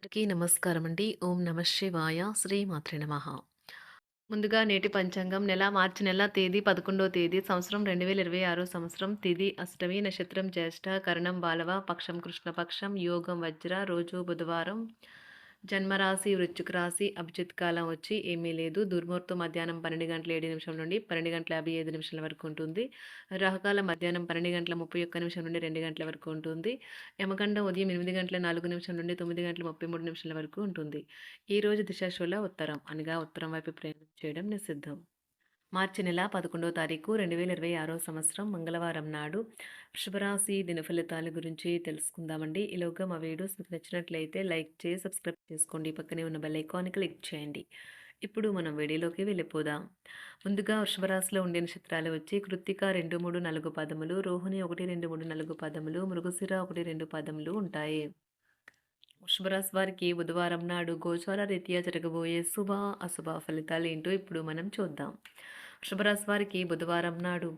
అందరికీ నమస్కారం అండి. ఓం నమ శివాయ. శ్రీ మాత్రే నమః. ముందుగా నేటి పంచాంగం మార్చి నెల తేదీ 11వ తేదీ సంవత్సరం 2026 సంవత్సరం తిథి అష్టమి నక్షత్రం జ్యేష్ఠ కరణం బాలవ పక్షం కృష్ణపక్షం యోగం వజ్ర రోజు బుధవారం జన్మరాశి వృశ్చిక రాశి అభిజిత్ కాలం వచ్చి ఏమీ లేదు. దుర్ముహూర్తం మధ్యాహ్నం 12:07 నుండి 12:55 వరకు ఉంటుంది. రాహుకాలం మధ్యాహ్నం 12:31 నుండి 2 గంటల వరకు ఉంటుంది. యమగండం ఉదయం 8:04 నుండి 9:33 వరకు ఉంటుంది. ఈ రోజు దిశాశూల ఉత్తరం అనగా ఉత్తరం వైపు ప్రయాణం చేయడం నిషిద్ధం. మార్చి నెల 11వ తారీఖు 2026 సంవత్సరం మంగళవారం నాడు వృషభరాశి దిన ఫలితాల గురించి తెలుసుకుందామండి. ఈలోగా మా వీడియోస్ మీకు నచ్చినట్లయితే లైక్ చేసి సబ్స్క్రైబ్ చేసుకోండి. పక్కనే ఉన్న బెల్ ఐకాన్ క్లిక్ చేయండి. ఇప్పుడు మనం వీడియోలోకి వెళ్ళిపోదాం. ముందుగా వృషభరాశిలో ఉండే నక్షత్రాలు వచ్చి కృత్తిక 2, 3, 4 పదములు, రోహిణి 1, 2, 3, 4 పదములు, మృగశిర 1, 2 పదములు ఉంటాయి. వృషభరాశి వారికి బుధవారం నాడు గోచార రీత్యా జరగబోయే శుభ అశుభ ఫలితాలు ఏంటో ఇప్పుడు మనం చూద్దాం. వృషభరాశి వారికి బుధవారం నాడు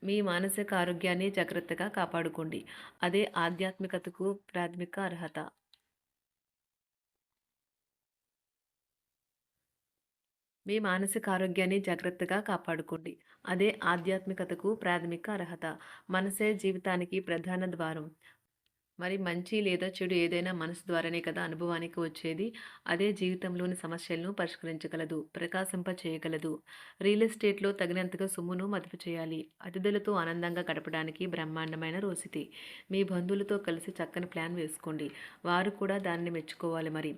మీ మానసిక ఆరోగ్యాన్ని జాగ్రత్తగా కాపాడుకోండి. అదే ఆధ్యాత్మికతకు ప్రాథమిక అర్హత. మీ మానసిక ఆరోగ్యాన్ని జాగ్రత్తగా కాపాడుకోండి. అదే ఆధ్యాత్మికతకు ప్రాథమిక అర్హత. మనసే జీవితానికి ప్రధాన ద్వారం. మరి మంచి లేదా చెడు ఏదైనా మనసు ద్వారానే కదా అనుభవానికి వచ్చేది. అదే జీవితంలోని సమస్యలను పరిష్కరించగలదు, ప్రకాశింప చేయగలదు. రియల్ ఎస్టేట్లో తగినంతగా సొమ్మును మదుపు చేయాలి. అతిథులతో ఆనందంగా గడపడానికి బ్రహ్మాండమైన రోజుది. మీ బంధువులతో కలిసి చక్కని ప్లాన్ వేసుకోండి. వారు కూడా దానిని మెచ్చుకోవాలి. మరి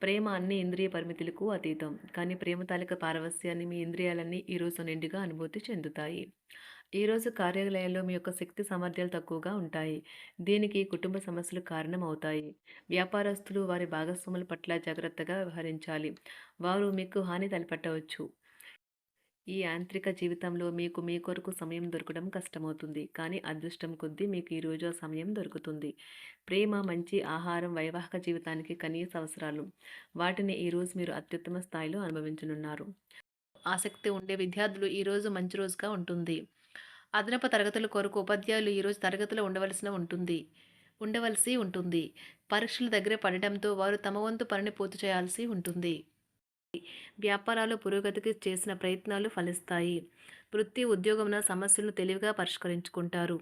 ప్రేమ అన్ని ఇంద్రియ పరిమితులకు అతీతం. కానీ ప్రేమ తాలూకా పారవస్యాన్ని మీ ఇంద్రియాలన్నీ ఈరోజు నిండుగా అనుభూతి చెందుతాయి. ఈరోజు కార్యాలయాల్లో మీ యొక్క శక్తి సామర్థ్యాలు తక్కువగా ఉంటాయి. దీనికి కుటుంబ సమస్యలు కారణం అవుతాయి. వ్యాపారస్తులు వారి భాగస్వాముల పట్ల జాగ్రత్తగా వ్యవహరించాలి. వారు మీకు హాని తలపెట్టవచ్చు. ఈ యాంత్రిక జీవితంలో మీకు మీ కొరకు సమయం దొరకడం కష్టమవుతుంది. కానీ అదృష్టం కొద్దీ మీకు ఈరోజు ఆ సమయం దొరుకుతుంది. ప్రేమ, మంచి ఆహారం వైవాహిక జీవితానికి కనీస అవసరాలు. వాటిని ఈరోజు మీరు అత్యుత్తమ స్థాయిలో అనుభవించనున్నారు. ఆసక్తి ఉండే విద్యార్థులు ఈరోజు మంచి రోజుగా ఉంటుంది. అదనపు తరగతుల కొరకు ఉపాధ్యాయులు ఈరోజు తరగతిలో ఉండవలసి ఉంటుంది. పరీక్షలు దగ్గర పడటంతో వారు తమ వంతు పనిని పూర్తి చేయాల్సి ఉంటుంది. వ్యాపారాలు పురోగతికి చేసిన ప్రయత్నాలు ఫలిస్తాయి. వృత్తి ఉద్యోగమున సమస్యలను తెలివిగా పరిష్కరించుకుంటారు.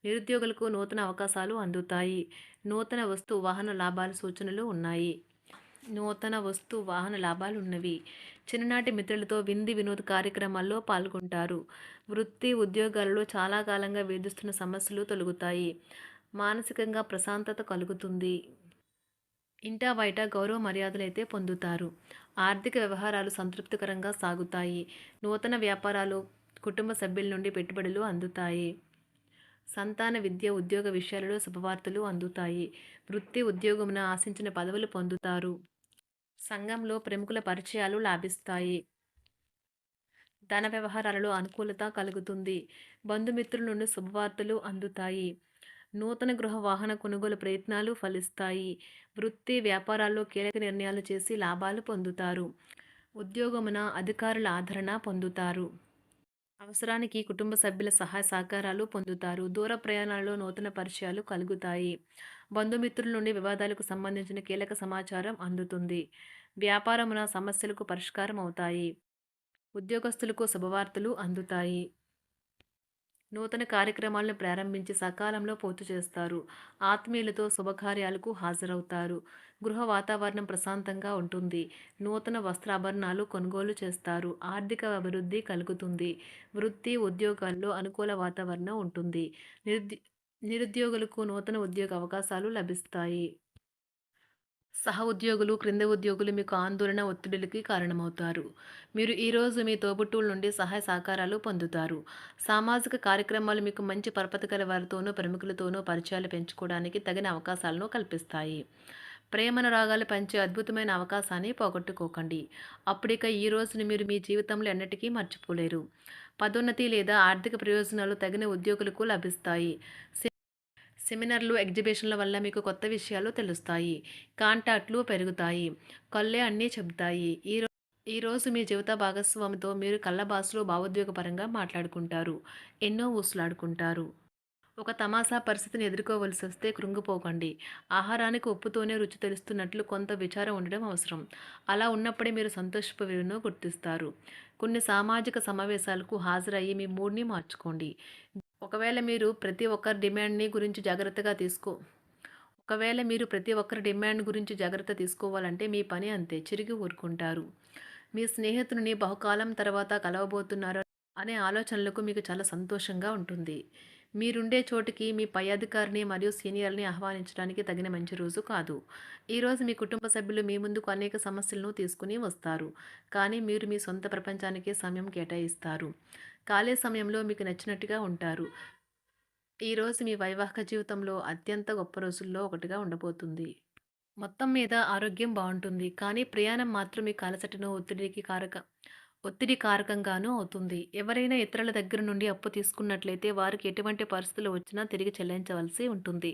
నిరుద్యోగులకు నూతన అవకాశాలు అందుతాయి. నూతన వస్తు వాహన లాభాల సూచనలు ఉన్నాయి. నూతన వస్తు వాహన లాభాలున్నవి. చిన్ననాటి మిత్రులతో వినోద కార్యక్రమాల్లో పాల్గొంటారు. వృత్తి ఉద్యోగాలలో చాలా కాలంగా వేధిస్తున్న సమస్యలు తొలగుతాయి. మానసికంగా ప్రశాంతత కలుగుతుంది. ఇంటా బయట గౌరవ మర్యాదలైతే పొందుతారు. ఆర్థిక వ్యవహారాలు సంతృప్తికరంగా సాగుతాయి. నూతన వ్యాపారాలు కుటుంబ సభ్యుల నుండి పెట్టుబడులు అందుతాయి. సంతాన విద్య ఉద్యోగ విషయాలలో శుభవార్తలు అందుతాయి. వృత్తి ఉద్యోగమున ఆశించిన పదవులు పొందుతారు. సంఘంలో ప్రముఖుల పరిచయాలు లాభిస్తాయి. ధన వ్యవహారాలలో అనుకూలత కలుగుతుంది. బంధుమిత్రుల నుండి శుభవార్తలు అందుతాయి. నూతన గృహ వాహన కొనుగోలు ప్రయత్నాలు ఫలిస్తాయి. వృత్తి వ్యాపారాల్లో కీలక నిర్ణయాలు చేసి లాభాలు పొందుతారు. ఉద్యోగమున అధికారుల ఆదరణ పొందుతారు. అవసరానికి కుటుంబ సభ్యుల సహాయ సహకారాలు పొందుతారు. దూర ప్రయాణాలలో నూతన పరిచయాలు కలుగుతాయి. బంధుమిత్రుల నుండి వివాదాలకు సంబంధించిన కీలక సమాచారం అందుతుంది. వ్యాపారమున సమస్యలకు పరిష్కారం అవుతాయి. ఉద్యోగస్తులకు శుభవార్తలు అందుతాయి. నూతన కార్యక్రమాలను ప్రారంభించి సకాలంలో పూర్తి చేస్తారు. ఆత్మీయులతో శుభకార్యాలకు హాజరవుతారు. గృహ వాతావరణం ప్రశాంతంగా ఉంటుంది. నూతన వస్త్రాభరణాలు కొనుగోలు చేస్తారు. ఆర్థిక అభివృద్ధి కలుగుతుంది. వృత్తి ఉద్యోగాల్లో అనుకూల వాతావరణం ఉంటుంది. నిరుద్యోగులకు నూతన ఉద్యోగ అవకాశాలు లభిస్తాయి. సహ ఉద్యోగులు, క్రింద ఉద్యోగులు మీకు ఆందోళన, ఒత్తిడులకి కారణమవుతారు. మీరు ఈరోజు మీ తోబుట్టువుల నుండి సహాయ సహకారాలు పొందుతారు. సామాజిక కార్యక్రమాలు మీకు మంచి పరపతి గల వారితోనూ, ప్రముఖులతోనూ పరిచయాలు పెంచుకోవడానికి తగిన అవకాశాలను కల్పిస్తాయి. ప్రేమనురాగాలు పంచే అద్భుతమైన అవకాశాన్ని పోగొట్టుకోకండి. అప్పుడిక ఈ రోజును మీరు మీ జీవితంలో ఎన్నటికీ మర్చిపోలేరు. పదోన్నతి లేదా ఆర్థిక ప్రయోజనాలు తగిన ఉద్యోగులకు లభిస్తాయి. సెమినార్లు, ఎగ్జిబిషన్ల వల్ల మీకు కొత్త విషయాలు తెలుస్తాయి. కాంటాక్ట్లు పెరుగుతాయి. కళ్ళే అన్నీ చెబుతాయి. ఈరోజు మీ జీవిత భాగస్వామితో మీరు కళ్ళ భాషలో భావోద్వేగపరంగా మాట్లాడుకుంటారు. ఎన్నో ఊసులాడుకుంటారు. ఒక తమాషా పరిస్థితిని ఎదుర్కోవలసొస్తే కృంగిపోకండి. ఆహారానికి ఉప్పుతోనే రుచి తెలుస్తున్నట్లు కొంత విచారం ఉండడం అవసరం. అలా ఉన్నప్పుడే మీరు సంతోషపు విలువను గుర్తిస్తారు. కొన్ని సామాజిక సమావేశాలకు హాజరయ్యి మీ మూడ్‌ని మార్చుకోండి. ఒకవేళ మీరు ప్రతి ఒక్కరి డిమాండ్‌ని గురించి జాగ్రత్తగా తీసుకో ఒకవేళ మీరు ప్రతి ఒక్కరి డిమాండ్ గురించి జాగ్రత్త తీసుకోవాలంటే మీ పని అంతే. చిరిగి ఊరుకుంటారు. మీ స్నేహితుడిని బహుకాలం తర్వాత కలవబోతున్నారు అనే ఆలోచనలకు మీకు చాలా సంతోషంగా ఉంటుంది. మీరుండే చోటికి మీ పై అధికారిని మరియు సీనియర్‌ని ఆహ్వానించడానికి తగిన మంచి రోజు కాదు. ఈరోజు మీ కుటుంబ సభ్యులు మీ ముందుకు అనేక సమస్యలను తీసుకొని వస్తారు. కానీ మీరు మీ సొంత ప్రపంచానికే సమయం కేటాయిస్తారు. ఖాళీ సమయంలో మీకు నచ్చినట్టుగా ఉంటారు. ఈరోజు మీ వైవాహిక జీవితంలో అత్యంత గొప్ప రోజుల్లో ఒకటిగా ఉండబోతుంది. మొత్తం మీద ఆరోగ్యం బావుంటుంది. కానీ ప్రయాణం మాత్రం మీకు అలసటను, ఒత్తిడి కారకంగానూ అవుతుంది. ఎవరైనా ఇతరుల దగ్గర నుండి అప్పు తీసుకున్నట్లయితే వారికి ఎటువంటి పరిస్థితులు వచ్చినా తిరిగి చెల్లించవలసి ఉంటుంది.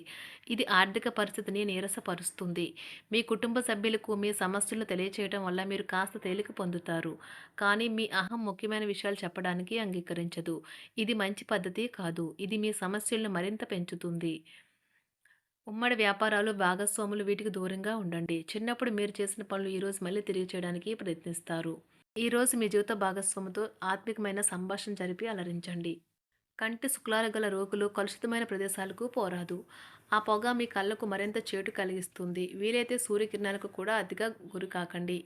ఇది ఆర్థిక పరిస్థితిని నీరసపరుస్తుంది. మీ కుటుంబ సభ్యులకు మీ సమస్యలను తెలియచేయడం వల్ల మీరు కాస్త తేలిక పొందుతారు. కానీ మీ అహం ముఖ్యమైన విషయాలు చెప్పడానికి అంగీకరించదు. ఇది మంచి పద్ధతి కాదు. ఇది మీ సమస్యలను మరింత పెంచుతుంది. ఉమ్మడి వ్యాపారాలు, భాగస్వాములు వీటికి దూరంగా ఉండండి. చిన్నప్పుడు మీరు చేసిన పనులు ఈరోజు మళ్ళీ తిరిగి చేయడానికి ప్రయత్నిస్తారు. ఈరోజు మీ జీవిత భాగస్వామితో ఆత్మికమైన సంభాషణ జరిపి అలరించండి. కంటి శుక్లాలు గల రోగులు కలుషితమైన ప్రదేశాలకు పోరాదు. ఆ పొగ మీ కళ్ళకు మరింత చేటు కలిగిస్తుంది. వీలైతే సూర్యకిరణాలకు కూడా అతిగా గురికాకండి.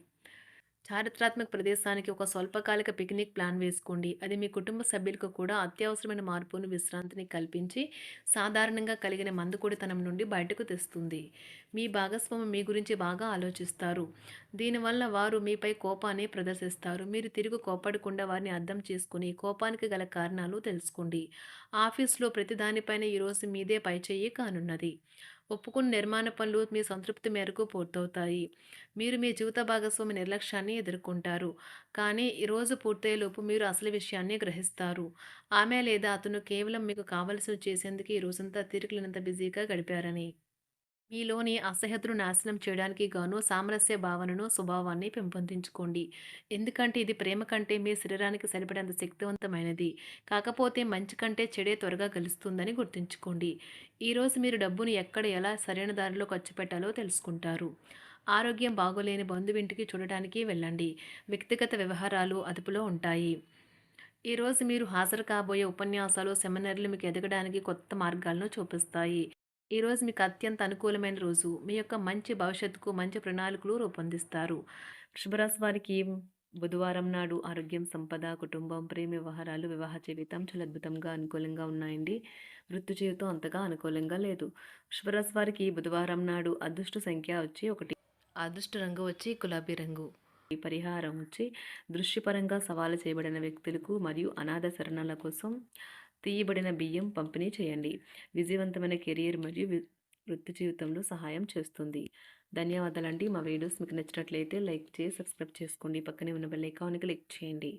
చారిత్రాత్మక ప్రదేశానికి ఒక స్వల్పకాలిక పిక్నిక్ ప్లాన్ వేసుకోండి. అది మీ కుటుంబ సభ్యులకు కూడా అత్యవసరమైన మార్పును, విశ్రాంతిని కల్పించి సాధారణంగా కలిగిన మందుకొడితనం నుండి బయటకు తెస్తుంది. మీ భాగస్వామి మీ గురించి బాగా ఆలోచిస్తారు. దీనివల్ల వారు మీపై కోపాన్ని ప్రదర్శిస్తారు. మీరు తిరిగి కోపడకుండా వారిని అర్థం చేసుకుని కోపానికి గల కారణాలు తెలుసుకోండి. ఆఫీస్లో ప్రతి దానిపైన ఈరోజు మీదే పైచేయి కానున్నది. ఒప్పుకున్న నిర్మాణ పనులు మీ సంతృప్తి మేరకు పూర్తవుతాయి. మీరు మీ జీవిత భాగస్వామి నిర్లక్ష్యాన్ని ఎదుర్కొంటారు. కానీ ఈ రోజు పూర్తయ్యేలోపు మీరు అసలు విషయాన్ని గ్రహిస్తారు. ఆమె లేదా అతను కేవలం మీకు కావలసినవి చేసేందుకు ఈ రోజంతా తీరికలేనంత బిజీగా గడిపారని. మీలోని అసహ్యతను నాశనం చేయడానికి గాను సామరస్య భావనను, స్వభావాన్ని పెంపొందించుకోండి. ఎందుకంటే ఇది ప్రేమ కంటే మీ శరీరానికి సరిపడేంత శక్తివంతమైనది. కాకపోతే మంచి కంటే చెడే త్వరగా గెలుస్తుందని గుర్తుంచుకోండి. ఈరోజు మీరు డబ్బును ఎక్కడ, ఎలా సరైన దారిలో ఖర్చు పెట్టాలో తెలుసుకుంటారు. ఆరోగ్యం బాగోలేని బంధువింటికి చూడటానికి వెళ్ళండి. వ్యక్తిగత వ్యవహారాలు అదుపులో ఉంటాయి. ఈరోజు మీరు హాజరు కాబోయే ఉపన్యాసాలు, సెమినార్లు మీకు ఎదగడానికి కొత్త మార్గాలను చూపిస్తాయి. ఈరోజు మీకు అత్యంత అనుకూలమైన రోజు. మీ యొక్క మంచి భవిష్యత్తుకు మంచి ప్రణాళికలు రూపొందిస్తారు. వృషభరాశి వారికి బుధవారం నాడు ఆరోగ్యం, సంపద, కుటుంబం, ప్రేమ వ్యవహారాలు, వివాహ జీవితం చాలా అద్భుతంగా అనుకూలంగా ఉన్నాయండి. వృత్తి జీవితం అంతగా అనుకూలంగా లేదు. వృషభరాశి వారికి బుధవారం నాడు అదృష్ట సంఖ్య వచ్చి 1. అదృష్ట రంగు వచ్చి గులాబీ రంగు. ఈ పరిహారం వచ్చి దృశ్యపరంగా సవాలు చేయబడిన వ్యక్తులకు మరియు అనాథ శరణాల కోసం తీయబడిన బియ్యం పంపిణీ చేయండి. విజయవంతమైన కెరియర్ మరియు వృత్తి జీవితంలో సహాయం చేస్తుంది. ధన్యవాదాలండి. మా వీడియోస్ మీకు నచ్చినట్లయితే లైక్ చేసి సబ్స్క్రైబ్ చేసుకోండి. పక్కనే ఉన్న బెల్ ఐకాన్‌ని క్లిక్ చేయండి.